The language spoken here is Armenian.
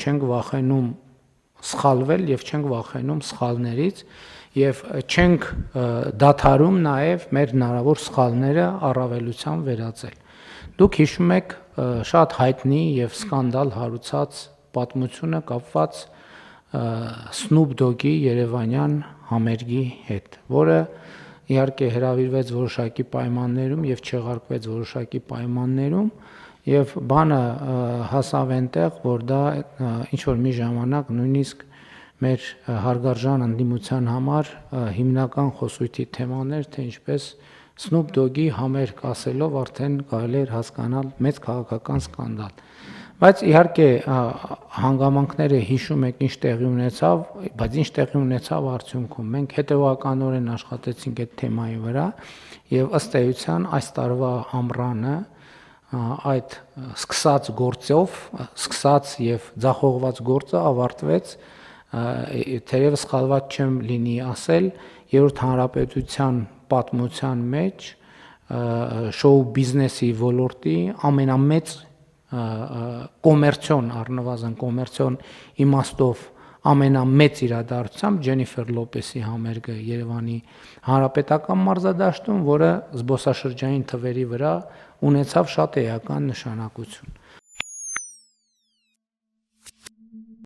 չենք վախենում սխալվել եւ չենք վախենում սխալներից եւ չենք դադարում նաեւ մեր հնարավոր սխալները առավելության վերածել։ Դուք հիշում եք շատ հայտնի եւ սկանդալ հարուցած պատմությունը կապված Snoop Dogg-ի Երևանյան համերգի հետ, որը իհարկե հրավիրվեց որոշակի պայմաններում եւ չեղարկվեց որոշակի պայմաններում եւ բանը հասավ այնտեղ, որ դա ինչ որ մի ժամանակ նույնիսկ մեր հարգարժան ընդդիմության համար հիմնական խոսույթի թեմաներ, թե ինչպես Snoop Dogg-ի համերգ ասելով արդեն կարելի էր հասկանալ մեծ քաղաքական սկանդալ։ Բայց իհարկե հանգամանքները հիշում եք ինչ տեղի ունեցավ, բայց ինչ տեղի ունեցավ արդյունքում։ Մենք հետևականորեն աշխատեցինք այդ թեմայի վրա եւ ըստ էության այս տարվա ամռանը այդ սկսած գործով, սկսած եւ ձախողված գործը ավարտվեց, թերևս սխալված չեմ լինի ասել, երրորդ հանրապետության պատմության մեջ շոու բիզնեսի ոլորտի ամենամեծ կոմերցիոն, առնվազն կոմերցիոն իմաստով ամենամեծ իրադարձությամբ Ջենիֆեր Լոպեսի համերգը Երևանի Հանրապետական մարզադաշտում, որը զբոսաշրջային թվերի վրա ունեցավ շատ էական նշանակություն։